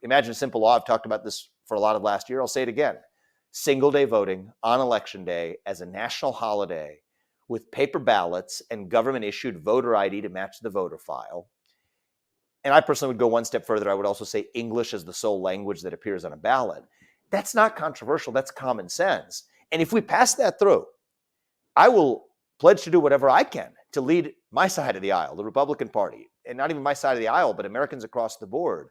imagine a simple law. I've talked about this for a lot of last year. I'll say it again. Single day voting on election day as a national holiday with paper ballots and government-issued voter ID to match the voter file. And I personally would go one step further. I would also say English as the sole language that appears on a ballot. That's not controversial. That's common sense. And if we pass that through, I will pledge to do whatever I can to lead my side of the aisle, the Republican Party, and not even my side of the aisle, but Americans across the board,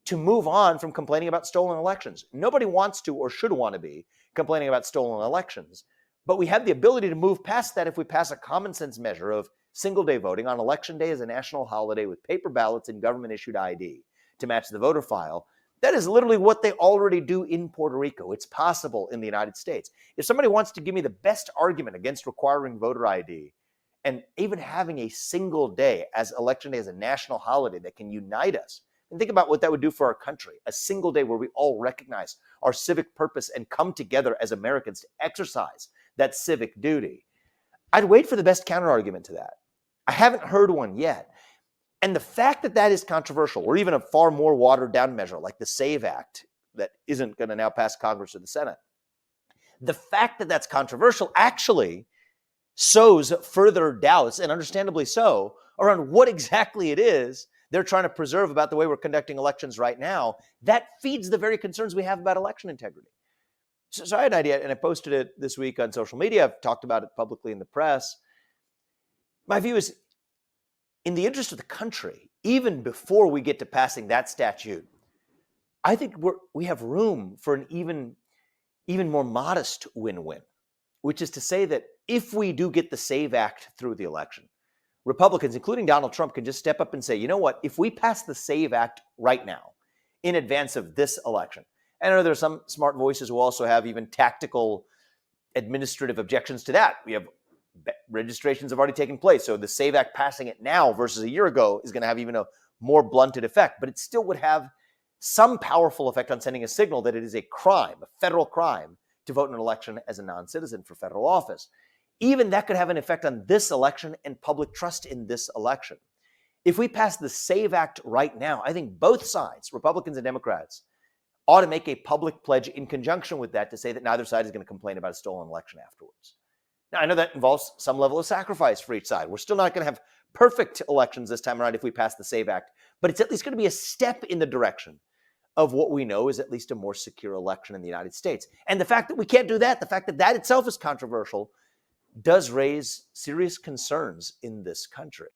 to move on from complaining about stolen elections. Nobody wants to or should want to be complaining about stolen elections. But we have the ability to move past that if we pass a common sense measure of single day voting on election day as a national holiday with paper ballots and government issued ID to match the voter file. That is literally what they already do in Puerto Rico. It's possible in the United States. If somebody wants to give me the best argument against requiring voter ID and even having a single day as election day as a national holiday that can unite us, and think about what that would do for our country, a single day where we all recognize our civic purpose and come together as Americans to exercise that civic duty. I'd wait for the best counterargument to that. I haven't heard one yet. And the fact that that is controversial, or even a far more watered down measure like the SAVE Act that isn't going to now pass Congress or the Senate, the fact that that's controversial actually sows further doubts, and understandably so, around what exactly it is they're trying to preserve about the way we're conducting elections right now. That feeds the very concerns we have about election integrity. So I had an idea, and I posted it this week on social media. I've talked about it publicly in the press. My view is, in the interest of the country, even before we get to passing that statute, I think we have room for an even more modest win-win, which is to say that if we do get the SAVE Act through the election, Republicans, including Donald Trump, can just step up and say, you know what, if we pass the SAVE Act right now in advance of this election, and I know there's some smart voices who also have even tactical administrative objections to that. We have registrations have already taken place. So the SAVE Act passing it now versus a year ago is going to have even a more blunted effect, but it still would have some powerful effect on sending a signal that it is a crime, a federal crime, to vote in an election as a non-citizen for federal office. Even that could have an effect on this election and public trust in this election. If we pass the SAVE Act right now, I think both sides, Republicans and Democrats, ought to make a public pledge in conjunction with that to say that neither side is going to complain about a stolen election afterwards. Now, I know that involves some level of sacrifice for each side. We're still not going to have perfect elections this time around if we pass the SAVE Act, but it's at least going to be a step in the direction of what we know is at least a more secure election in the United States. And the fact that we can't do that, the fact that that itself is controversial, does raise serious concerns in this country.